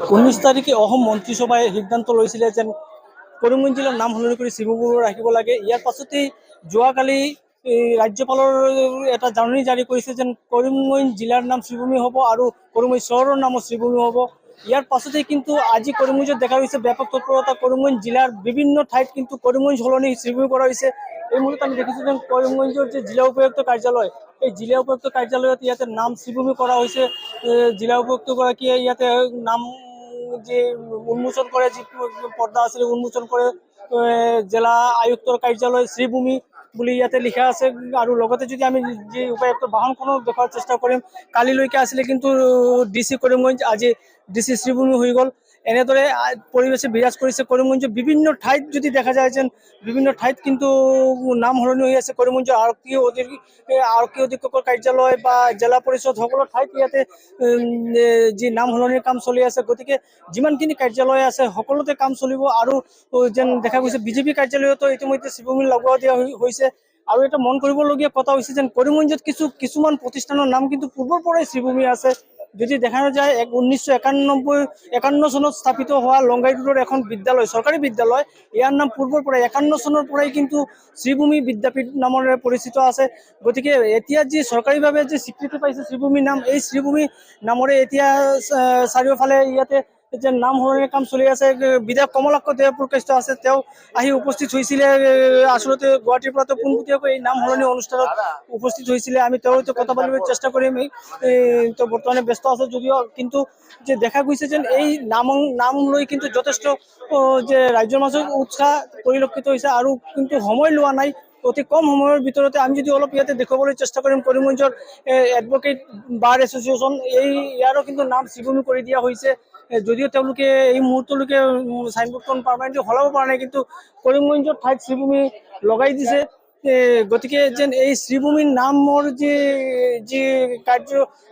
19 তাৰিখে অসম মন্ত্ৰীসভাই সিদ্ধান্ত লৈছিলে যে কৰিমগঞ্জ জিলাৰ নাম সলনি কৰি শ্ৰীভূমি ৰাখিব লাগে। ইয়াৰ পাছতেই যোৱাকালি ৰাজ্যপালৰ এটা জাননী জাৰি কৰিছে যে কৰিমগঞ্জ জিলাৰ নাম শ্ৰীভূমি হ'ব আৰু কৰিমগঞ্জ চহৰৰ নামো শ্ৰীভূমি হ'ব। ইয়াৰ পাছতেই কিন্তু আজি কৰিমগঞ্জত দেখা গৈছে ব্যাপক তৎপৰতা। কৰিমগঞ্জ জিলাৰ বিভিন্ন ঠাইত কিন্তু কৰিমগঞ্জ সলনি শ্ৰীভূমি কৰা হৈছে। এই মুহূৰ্তত আমি দেখিছোঁ যে কৰিমগঞ্জৰ যে জিলা উপায়ুক্ত কাৰ্যালয়, এই জিলা উপায়ুক্ত কাৰ্যালয়ত ইয়াতে নাম শ্ৰীভূমি কৰা হৈছে। জিলা উপায়ুক্তগৰাকীয়ে ইয়াতে নাম যে উন্মোচন কৰে, যি পৰ্দা আছিল উন্মোচন কৰে। জিলা আয়ুক্তৰ কাৰ্যালয় শ্ৰীভূমি বুলি ইয়াতে লিখা আছে। আৰু লগতে যদি আমি যি উপায়ুক্ত বাহনখনক দেখুৱাৰ চেষ্টা কৰিম, কালিলৈকে আছিলে কিন্তু DC কৰিমগঞ্জ, আজি DC শ্ৰীভূমি হৈ গ'ল। এনেদৰে পৰিৱেশে বিৰাজ কৰিছে কৰিমগঞ্জৰ বিভিন্ন ঠাইত। যদি দেখা যায় যেন বিভিন্ন ঠাইত কিন্তু নাম সলনি হৈ আছে। কৰিমগঞ্জৰ আৰক্ষী অধীক্ষকৰ কাৰ্যালয় বা জিলা পৰিষদ সকলো ঠাইত ইয়াতে যি নাম সলনিৰ কাম চলি আছে। গতিকে যিমানখিনি কাৰ্যালয় আছে সকলোতে কাম চলিব। আৰু যেন দেখা গৈছে বিজেপি কাৰ্যালয়তো ইতিমধ্যে শ্ৰীভূমি লগোৱা দিয়া হৈছে। আৰু এটা মন কৰিবলগীয়া কথা হৈছে যেন কৰিমগঞ্জত কিছুমান প্ৰতিষ্ঠানৰ নাম কিন্তু পূৰ্বৰ পৰাই শ্ৰীভূমি আছে। যদি দেখা যায় 1951 চনত স্থাপিত হোৱা লংগাই ৰোডৰ এখন বিদ্যালয়, চৰকাৰী বিদ্যালয়, ইয়াৰ নাম পূৰ্বৰ পৰাই 51 চনৰ পৰাই কিন্তু শ্ৰীভূমি বিদ্যাপীঠ নামেৰে পৰিচিত আছে। গতিকে এতিয়া যি চৰকাৰীভাৱে যি স্বীকৃতি পাইছে শ্ৰীভূমি নাম, এই শ্ৰীভূমি নামৰে এতিয়া চাৰিওফালে ইয়াতে যে নাম সলনিৰ কাম চলি আছে। বিধায়ক কমলাক্ষ দেৱপ্ৰকাশ আছে, তেওঁ আহি উপস্থিত হৈছিলে। আচলতে গুৱাহাটীৰ পৰা পোনপটীয়াকৈ এই নাম সলনি অনুষ্ঠানত উপস্থিত হৈছিলে। আমি তেওঁৰ সৈতে কথা পাতিবলৈ চেষ্টা কৰিম। তেওঁ বৰ্তমানে ব্যস্ত আছে যদিও কিন্তু যে দেখা গৈছে যেন এই নাম লৈ কিন্তু যথেষ্ট যে ৰাজ্যৰ মাজত উৎসাহ পৰিলক্ষিত হৈছে। আৰু কিন্তু সময় লোৱা নাই, অতি কম সময়ৰ ভিতৰতে আমি যদি অলপ ইয়াতে দেখুৱাবলৈ চেষ্টা কৰিম, কৰিমগঞ্জৰ এডভোকেট বাৰ এছ'চিয়েশ্যন, ইয়াৰো কিন্তু নাম শ্ৰীভূমি কৰি দিয়া হৈছে। যদিও তেওঁলোকে এই মুহূৰ্তলৈকে চাইনবোৰ্ডখন পাৰ্মানেণ্টলি সলাব পৰা নাই, কিন্তু কৰিমগঞ্জৰ ঠাইত শ্ৰীভূমি লগাই দিছে। গতিকে যেন এই শ্ৰীভূমিৰ নামৰ যি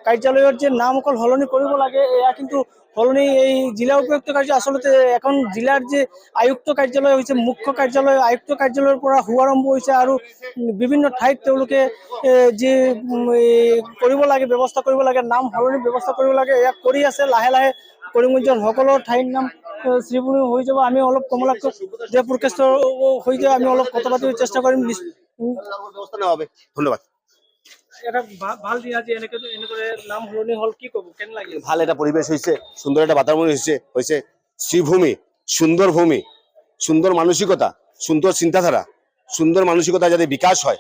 কাৰ্যালয়ৰ যে নাম অকল সলনি কৰিব লাগে, এয়া কিন্তু সলনি এই জিলা উপায়ুক্ত কাৰ্যালয়, আচলতে এখন জিলাৰ যে আয়ুক্ত কাৰ্যালয় হৈছে মুখ্য কাৰ্যালয়, আয়ুক্ত কাৰ্যালয়ৰ পৰা শুভাৰম্ভ হৈছে। আৰু বিভিন্ন ঠাইত তেওঁলোকে যি কৰিব লাগে, ব্যৱস্থা কৰিব লাগে, নাম সলনি ব্যৱস্থা কৰিব লাগে, এয়া কৰি আছে। লাহে লাহে কৰিমগঞ্জৰ সকলো ঠাইৰ নাম শ্ৰীভূমি হৈ যাব। আমি অলপ কমলাক্ষ দেৱপ্ৰকাশৰ সৈতে আমি অলপ কথা পাতিবলৈ চেষ্টা কৰিম। ধন্যবাদ। এটা ভাল দিন আজি এনেদৰে নাম সলনি হ'ল, কি ক'ব, কেনে লাগে? ভাল এটা পৰিৱেশ হৈছে, সুন্দৰ এটা বাতাবৰণ হৈছে। শ্ৰীভূমি, সুন্দৰ ভূমি, সুন্দর মানসিকতা, সুন্দর চিন্তাধারা, সুন্দর মানসিকতা যাতে বিকাশ হয়,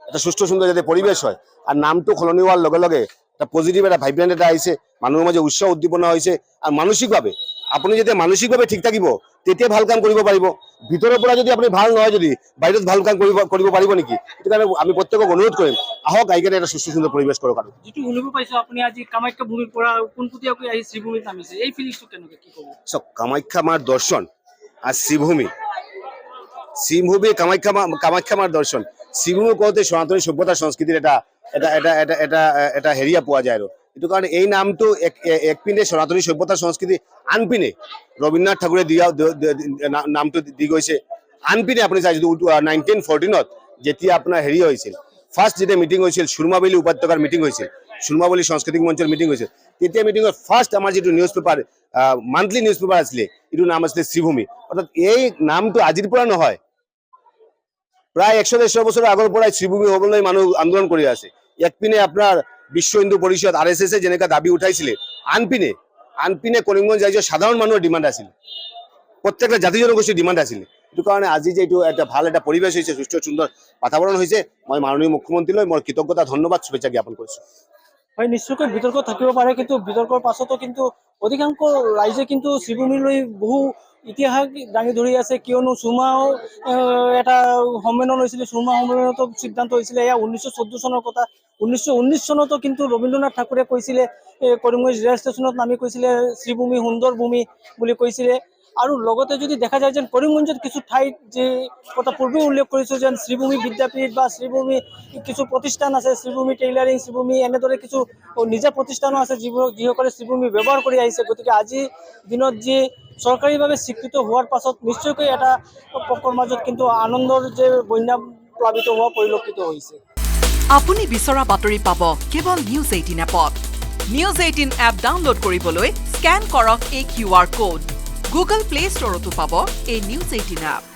এটা সুস্থ সুন্দর যাতে পরিবেশ হয়। আর নামটো সলনি হওয়ার লগে লগে এটা পজিটিভ এটা ভাইব্রেন্ট এটা আহিছে, মানুহৰ মাজে উৎসাহ উদ্দীপনা হৈছে। আৰ মানসিকভাৱে আপুনি যেতিয়া মানসিকভাৱে ঠিক থাকিব তেতিয়া ভাল কাম কৰিব পাৰিব। ভিতৰৰ পৰা যদি আপুনি ভাল নহয়, যদি বাহিৰত ভাল কাম কৰিব পাৰিব নেকি? সেইটো কাৰণে আমি প্ৰত্যেকক অনুৰোধ কৰিম, আহক আইকেনে এটা সুস্থ সুন্দৰ পৰিবেশ কৰক। আৰু যেটো শুনিব পাইছো আপুনি আজি কামাখ্যা ভূমিৰ পৰা পোনপটীয়াকৈ আহি শ্ৰীভূমিত নামিছে, এই ফিলিংছটো কেনেকৈ, কি ক'ব? চক কামাখ্যা মাৰ দৰ্শন আৰ শ্ৰীভূমি কামাখ্যা মাৰ দৰ্শন। শ্ৰীভূমি কওঁতে সনাতনী সভ্যতা সংস্কৃতিৰ এটা হেৰিয়া পোৱা যায়। আৰু এইটো কাৰণে এই নামটো একপিনে সনাতনী সভ্যতা সংস্কৃতি, আনপিনে ৰবীন্দ্ৰনাথ ঠাকুৰে নামটো দি গৈছে। আনপিনে আপুনি চাই যদি 1914 যেতিয়া আপোনাৰ হেৰি হৈছিল, ফাৰ্ষ্ট যেতিয়া মিটিং হৈছিল, সুৰমাবেলি উপত্যকাৰ মিটিং হৈছিল, সুৰমাবেলি সাংস্কৃতিক মঞ্চৰ মিটিং হৈছিল, তেতিয়া মিটিঙৰ ফাৰ্ষ্ট আমাৰ যিটো news paper, monthly news paper আছিলে, এইটো নাম আছিলে শ্ৰীভূমি। অৰ্থাৎ এই নামটো আজিৰ পৰা নহয়, প্ৰায় 100-150 বছৰৰ আগৰ পৰাই শ্ৰীভূমি হ'বলৈ মানুহ আন্দোলন কৰি আছে। একপিনে আপোনাৰ বিশ্ব হিন্দু পৰিষদ RSS যেনেকা দাবী উঠাইছিলে, আনপিনে কৰিমগঞ্জ ৰাজ্যৰ সাধাৰণ মানুহৰ ডিমাণ্ড আছিল, প্ৰত্যেকটা জাতি জনগোষ্ঠীৰ ডিমাণ্ড আছিল। সেইটো কাৰণে আজি যে এইটো এটা ভাল এটা পৰিৱেশ হৈছে, সুস্থ সুন্দৰ বাতাবৰণ হৈছে, মই মাননীয় মুখ্যমন্ত্ৰীলৈ মই কৃতজ্ঞতা, ধন্যবাদ, শুভেচ্ছা জ্ঞাপন কৰিছোঁ। হয়, নিশ্চয়কৈ বিতৰ্ক থাকিব পাৰে, কিন্তু বিতৰ্কৰ পাছতো কিন্তু অধিকাংশ ৰাইজে কিন্তু শ্ৰীভূমিলৈ বহু ইতিহাস দাঙি ধৰি আছে। কিয়নো চুমাও এটা সন্মিলন হৈছিলে, চুমা সন্মিলনতো সিদ্ধান্ত হৈছিলে, এয়া 1914 চনৰ কথা। 1919 চনতো কিন্তু ৰবীন্দ্ৰনাথ ঠাকুৰে কৈছিলে, কৰিমগঞ্জ ৰেল ষ্টেচনত নামি কৈছিলে শ্ৰীভূমি সুন্দৰ ভূমি বুলি কৈছিলে। আৰু লগতে যদি দেখা যায় যেন কৰিমগঞ্জত কিছু ঠাইত যে কথা পূৰ্বে উল্লেখ কৰিছোঁ, যেন শ্ৰীভূমি বিদ্যাপীঠ বা শ্ৰীভূমি কিছু প্ৰতিষ্ঠান আছে, শ্ৰীভূমি টেইলাৰিং, শ্ৰীভূমি এনেদৰে কিছু নিজা প্ৰতিষ্ঠানো আছে যিসকলে শ্ৰীভূমি ব্যৱহাৰ কৰি আহিছে। গতিকে আজিৰ দিনত যি চৰকাৰীভাৱে স্বীকৃত হোৱাৰ পাছত নিশ্চয়কৈ এটা পক্ষৰ মাজত কিন্তু আনন্দৰ যে বন্যা প্লাবিত হোৱা পৰিলক্ষিত হৈছে। আপুনি বিচৰা বাতৰি পাব কেৱল নিউজ 18 এপত। নিউজ 18 এপ ডাউনলোড কৰিবলৈ স্ক্যান কৰক এই QR কোড। গুগল প্লে ষ্টৰতো পাব এই নিউজ 18 এপ।